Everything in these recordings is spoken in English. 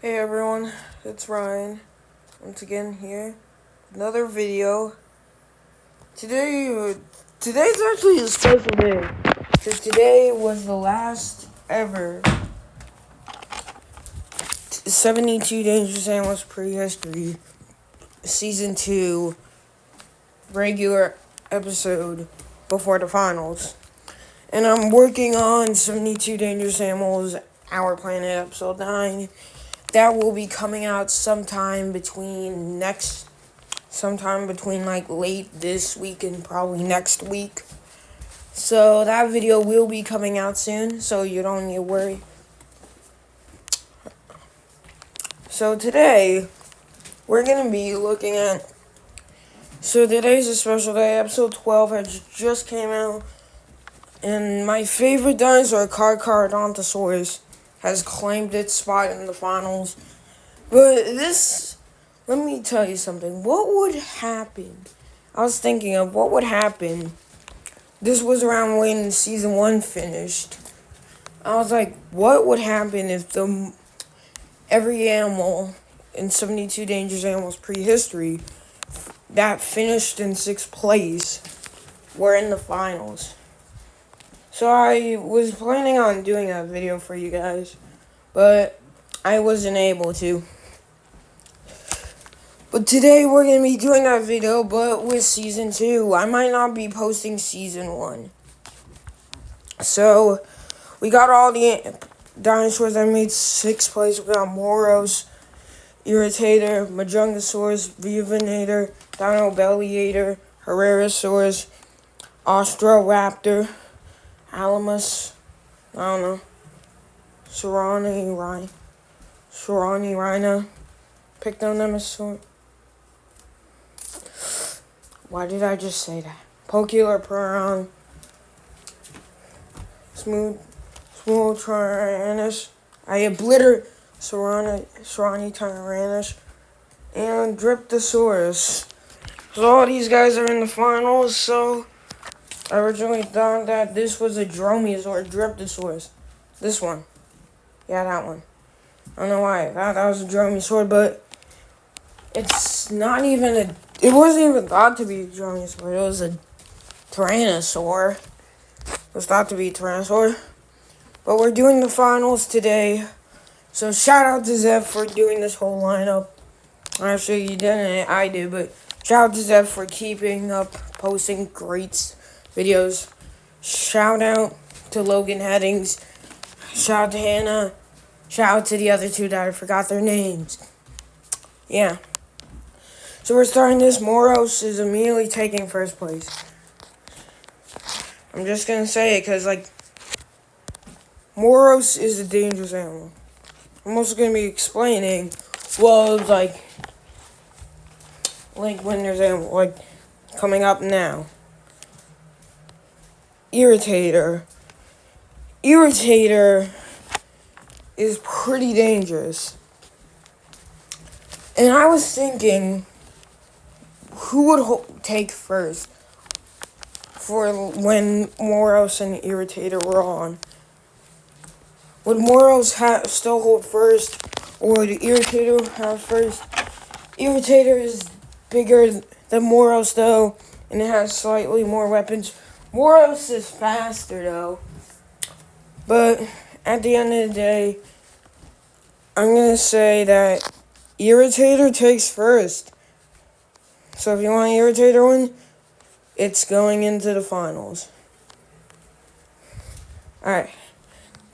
Hey everyone, it's Ryan, once again here, another video. Today's actually a special day, because today was the last ever 72 Dangerous Animals Prehistory Season 2 regular episode before the finals. And I'm working on 72 Dangerous Animals Our Planet Episode 9. That will be coming out sometime between like late this week and probably next week. So that video will be coming out soon, so you don't need to worry. So today, we're going to be looking at, so today's a special day. Episode 12 has just came out, and my favorite dinosaur, Carcharodontosaurus, has claimed its spot in the finals. But let me tell you something. What would happen? I was thinking of what would happen. This was around when season 1 finished. I was like, what would happen if every animal in 72 Dangerous Animals Prehistory that finished in 6th place were in the finals? So I was planning on doing that video for you guys, but I wasn't able to. But today we're going to be doing that video, but with Season 2. I might not be posting Season 1. So, we got all the dinosaurs that made 6th place. We got Moros, Irritator, Majungasaurus, Vivinator, Dinobelliator, Herrerasaurus, Austroraptor, Alamus, I don't know, Serrani Rhina, Pictonemosaur. Why did I just say that? Pocular Smooth Tyrannus, I obliterate Serrani Tyrannus, and Dryptosaurus. So all these guys are in the finals, so I originally thought that this was a Dromaeosaur, Dryptosaurus. This one. Yeah, that one. I don't know why I thought that was a Dromaeosaur, but it's not even it wasn't even thought to be a Dromaeosaur. It was a Tyrannosaur. It was thought to be a Tyrannosaur. But we're doing the finals today. So shout out to Zev for doing this whole lineup. Actually, you didn't. I did, but shout out to Zev for keeping up, posting great videos. Shout out to Logan Headings. Shout out to Hannah. Shout out to the other two that I forgot their names. Yeah. So we're starting this. Moros is immediately taking 1st place. I'm just going to say it because, Moros is a dangerous animal. I'm also going to be explaining, when there's animal, coming up now. Irritator is pretty dangerous. And I was thinking, who would take first for when Moros and Irritator were on? Would Moros still hold first, or would Irritator have first? Irritator is bigger than Moros, though, and it has slightly more weapons. Moros is faster, though. But at the end of the day, I'm going to say that Irritator takes first. So if you want Irritator win, it's going into the finals. Alright.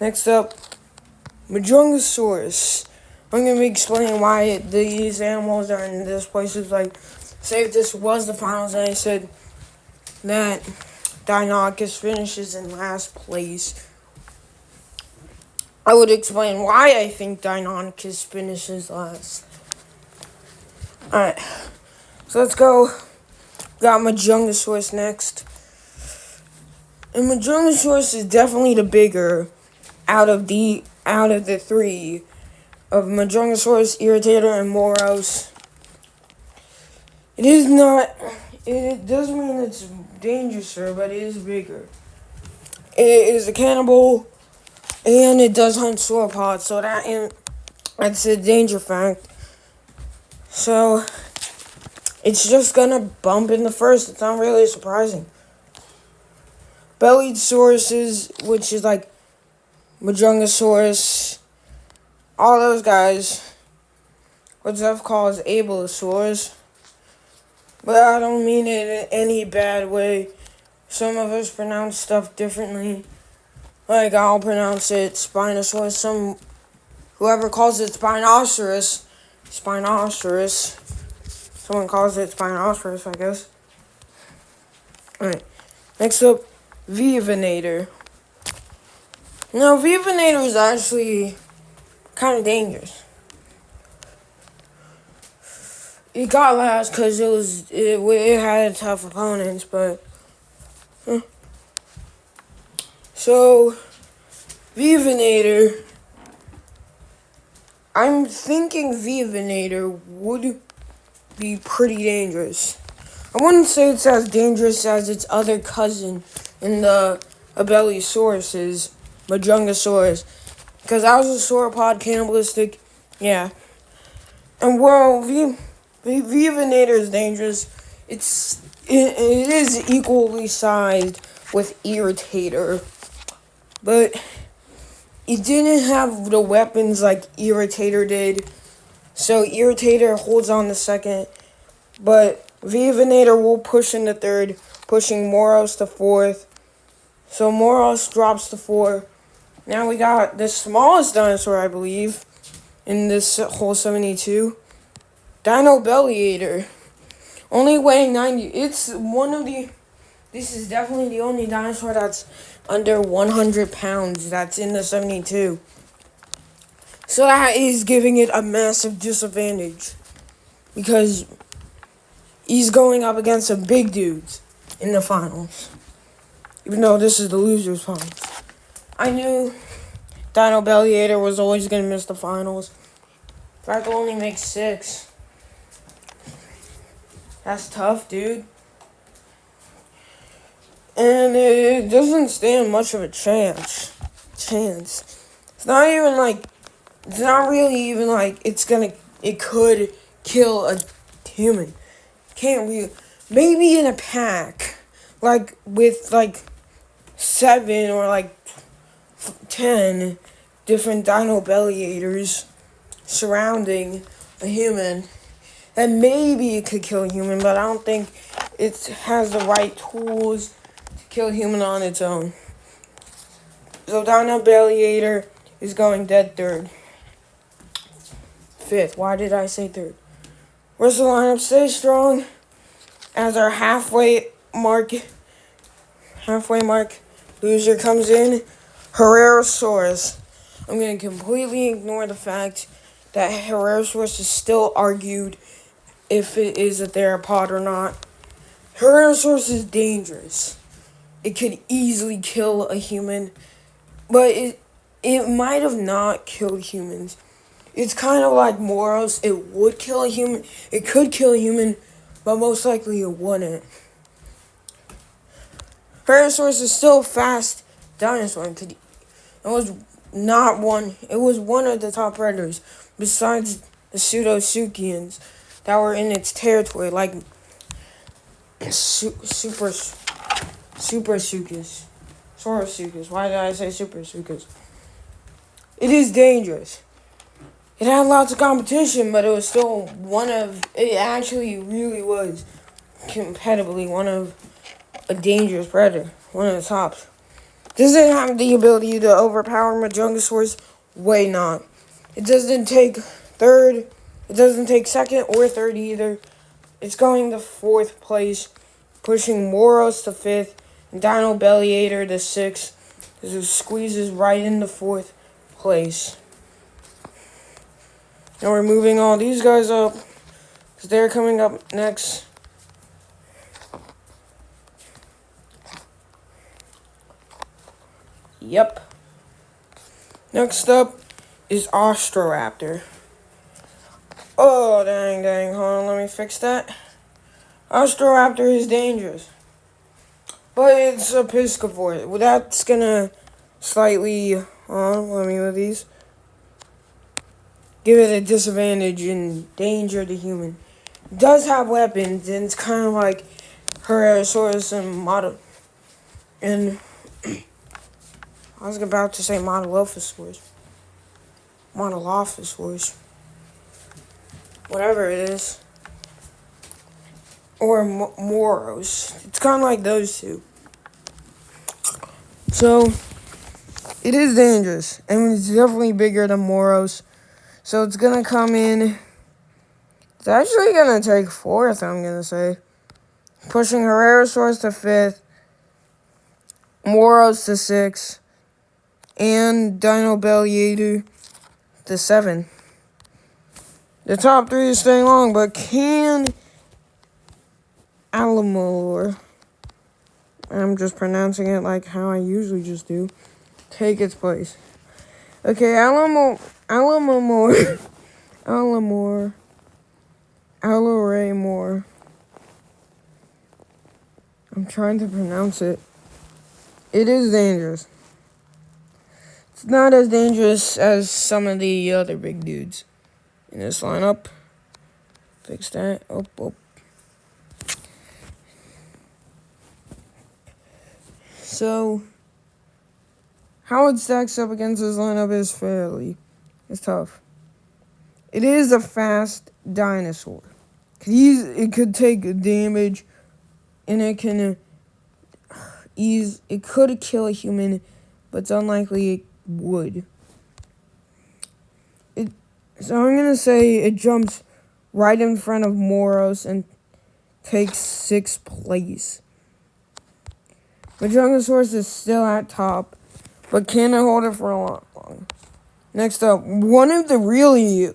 Next up, Majungasaurus. I'm going to be explaining why these animals are in this place. It's say if this was the finals and I said that Deinonychus finishes in last place, I would explain why I think Deinonychus finishes last. Alright, so let's go. Got Majungasaurus next. And Majungasaurus is definitely the bigger out of the 3 of Majungasaurus, Irritator, and Moros. It doesn't mean it's dangerous, but it is bigger. It is a cannibal, and it does hunt sauropods, so that That's a danger fact. So, it's just gonna bump in the first. It's not really surprising. Bellied sauruses, which is like Majungasaurus, all those guys, what Zeph calls ablesaurs. But I don't mean it in any bad way. Some of us pronounce stuff differently. Like, I'll pronounce it Spinosaurus. Whoever calls it Spinosaurus. Someone calls it Spinosaurus, I guess. Alright. Next up, Vivinator. Now, Vivinator is actually kind of dangerous. It got last because it had tough opponents, but... So, Vivinator... I'm thinking Vivinator would be pretty dangerous. I wouldn't say it's as dangerous as its other cousin in the Abelisaurus, Majungasaurus. Because that was a sauropod cannibalistic, yeah. And well, Vivinator is dangerous. It is equally sized with Irritator. But it didn't have the weapons like Irritator did. So Irritator holds on the second. But Vivinator will push in the third, pushing Moros to fourth. So Moros drops to 4. Now we got the smallest dinosaur, I believe, in this whole 72. Dinobelliator. Only weighing 90. It's one of the... This is definitely the only dinosaur that's under 100 pounds that's in the 72. So that is giving it a massive disadvantage. Because he's going up against some big dudes in the finals. Even though this is the loser's finals. I knew Dinobelliator was always going to miss the finals. In fact, it only makes 6. That's tough, dude. And it doesn't stand much of a chance. It's not really even like it could kill a human. Can't really. Maybe in a pack. Like with 7 or 10 different Dinobelliators surrounding a human. And maybe it could kill a human, but I don't think it has the right tools to kill a human on its own. So Dinobelliator is going dead third. 5th. Why did I say third? Rest of the lineup stays strong as our halfway mark loser comes in. Herrerasaurus. I'm going to completely ignore the fact that Herrerasaurus is still argued if it is a theropod or not. Herrerasaurus is dangerous. It could easily kill a human, but it might have not killed humans. It's kind of like Moros. It would kill a human. It could kill a human, but most likely it wouldn't. Herrerasaurus is still a fast dinosaur. It was one of the top predators, besides the Pseudosuchians that were in its territory, like Saurosuchus. Why did I say Supersuchus? It is dangerous. It had lots of competition, but it was still it actually really was competitively one of a dangerous predator, one of the tops. Does it have the ability to overpower Majungasaurus? Way not. It doesn't take third. It doesn't take second or third either. It's going to 4th place, pushing Moros to 5th, and Dinobelliator to 6th. It squeezes right into 4th place. Now we're moving all these guys up, because they're coming up next. Yep. Next up is Ostroraptor. Oh, dang. Hold on, let me fix that. Ostroraptor is dangerous. But it's a piscivore. Well, that's gonna slightly... let me move these. give it a disadvantage and danger to human. It does have weapons, and it's kind of like Herrerasaurus and I was about to say Monolophosaurus, whatever it is, or Moros. It's kind of like those two. So it is dangerous, and it's definitely bigger than Moros. So it's gonna come in. It's actually gonna take fourth, I'm gonna say. Pushing Herrerasaurus to fifth, Moros to sixth, and Dinobelliator to seven. The top three is staying long, but can Alamolor, I'm just pronouncing it like how I usually just do, take its place? Okay, Aloramor, I'm trying to pronounce it. It is dangerous. It's not as dangerous as some of the other big dudes in this lineup. Fix that. Oh. So, how it stacks up against this lineup is it's tough. It is a fast dinosaur. It could take damage, and it could kill a human, but it's unlikely it would. So I'm gonna say it jumps right in front of Moros and takes sixth place. Majungasaurus is still at top, but can it hold it for a lot long? Next up, one of the really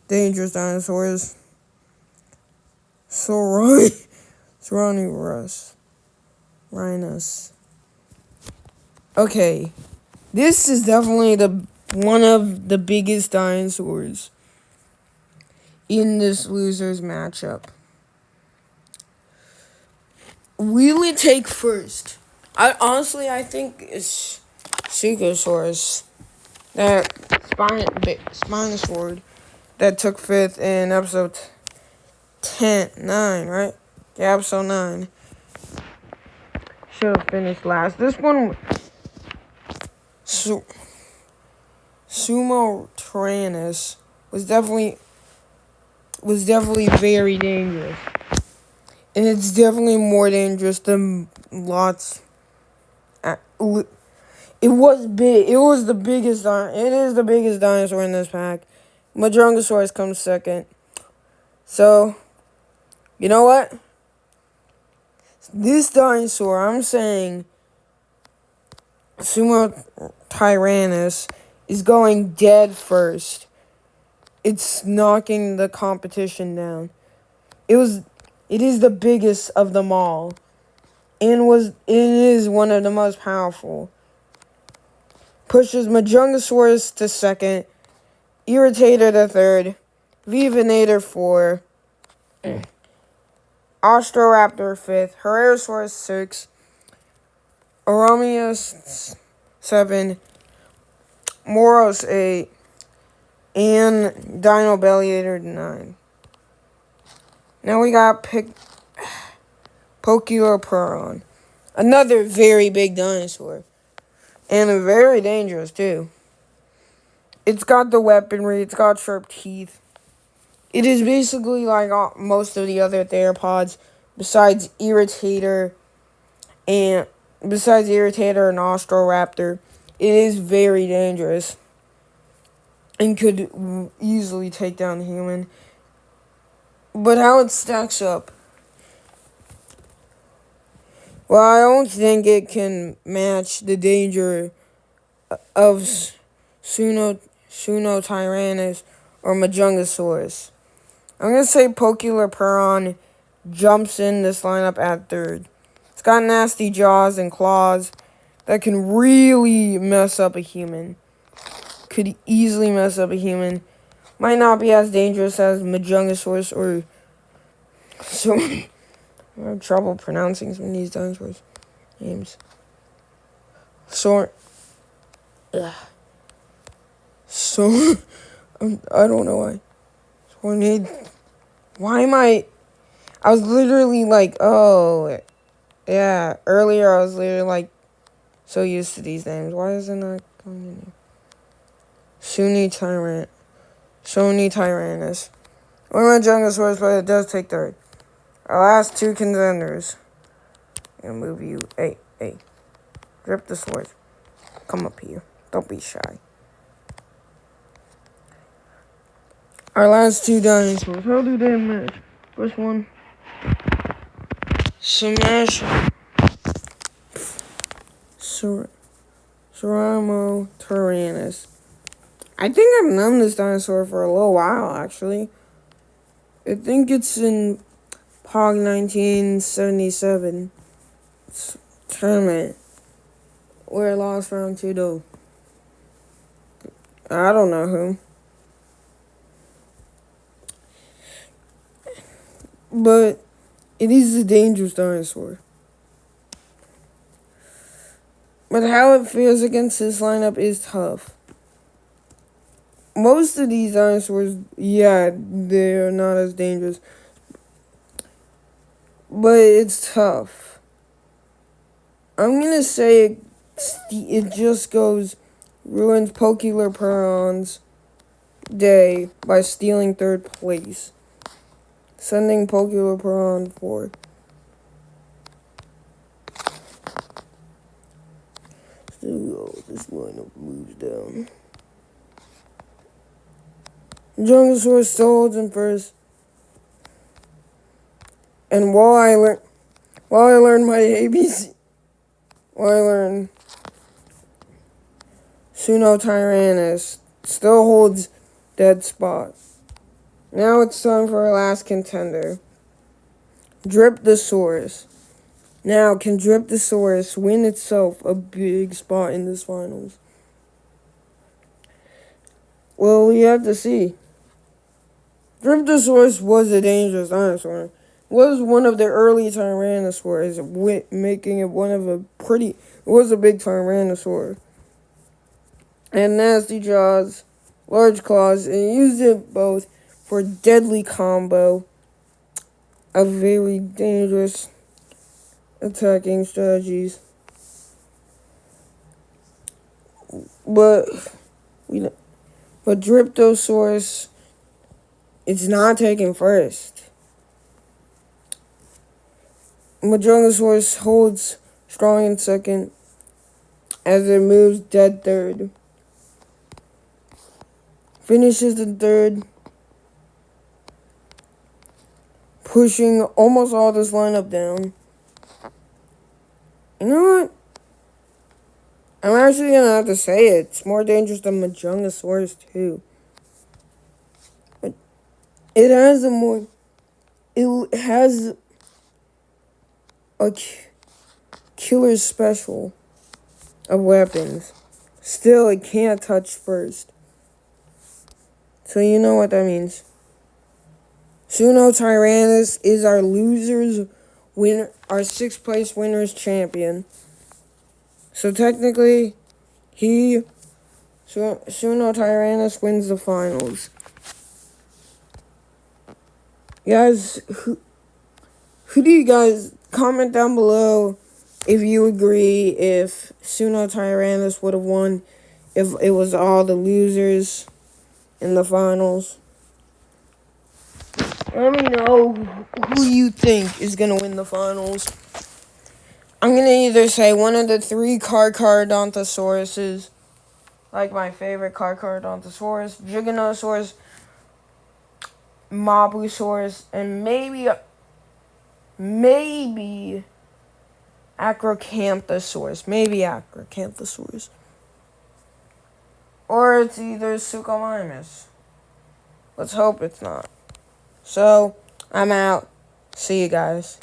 dangerous dinosaurs, Rhinus. Okay, this is definitely one of the biggest dinosaurs in this losers matchup. Will it take first? I think it's Suchosaurus, that Spinosaur that took fifth in episode 9, right? Yeah, episode 9. Should have finished last. This one, Sumo was definitely very dangerous. And it's definitely more dangerous than lots. It was big. It is the biggest dinosaur in this pack. Majungasaurus comes second. So, you know what? This dinosaur, I'm saying, Sumo Tyrannus, is going dead first. It's knocking the competition down. It is the biggest of them all. And it is one of the most powerful. Pushes Majungasaurus to second, Irritator to third, Vivinator 4, Ostroraptor 5th, Herrerasaurus 6, Aromius 7, Moros 8, and Dinobelliator 9. Now we got Poikiloperon, another very big dinosaur, and very dangerous too. It's got the weaponry, it's got sharp teeth. It is basically like most of the other theropods, besides Irritator and Ostroraptor. It is very dangerous and could easily take down a human. But how it stacks up? Well, I don't think it can match the danger of Tyrannus or Majungasaurus. I'm going to say Poikiloperon jumps in this lineup at third. It's got nasty jaws and claws that can really mess up a human. Could easily mess up a human. Might not be as dangerous as Majungasaurus or... So, I have trouble pronouncing some of these dinosaurs' names. I don't know why. Why am I was literally like, oh, yeah. Earlier I was literally like so used to these names. Why is it not coming in here? Shoni Tyrannus. One of my youngest words, but it does take third. Our last two contenders. I'm gonna move you. Hey. Drip the sword. Come up here. Don't be shy. Our last two dinosaurs. How do they match? First one. Smash. Ceramo Tyrannus. I think I've known this dinosaur for a little while, actually. I think it's in POG 1977 tournament where I lost round 2 though. I don't know who. But it is a dangerous dinosaur. But how it fares against this lineup is tough. Most of these dinosaurs, yeah, they're not as dangerous. But it's tough. I'm going to say it just goes ruins Pokelepron's day by stealing third place. Sending Pokelepron forth. This lineup moves down. Jungosaurus still holds in first. And while I learn my ABC, while I learn Suno Tyrannus still holds dead spot. Now it's time for our last contender. Driptosaurus. Now, can Driptosaurus win itself a big spot in this finals? Well, we have to see. Driptosaurus was a dangerous dinosaur. Was one of the early tyrannosaurs, making it it was a big tyrannosaur. And nasty jaws, large claws, and used it both for deadly combo of very dangerous attacking strategies. But Driptosaurus, it's not taking first. Majungasaurus holds strong in second as it moves dead third. Finishes in third, pushing almost all this lineup down. You know what? I'm actually going to have to say it. It's more dangerous than Majungasaurus too. But it has a killer special of weapons. Still, it can't touch first. So you know what that means. Suno Tyrannus is our losers winner, our 6th place winners champion. So technically, Suno Tyrannus wins the finals. Guys, who do you guys comment down below if you agree if Suno Tyrannus would have won if it was all the losers in the finals? Let me know who you think is going to win the finals. I'm going to either say one of the 3 Carcharodontosauruses, like my favorite Carcharodontosaurus, Giganosaurus, Mabusaurus, and maybe Acrocanthosaurus. Maybe Acrocanthosaurus. Or it's either Suchomimus. Let's hope it's not. So, I'm out. See you guys.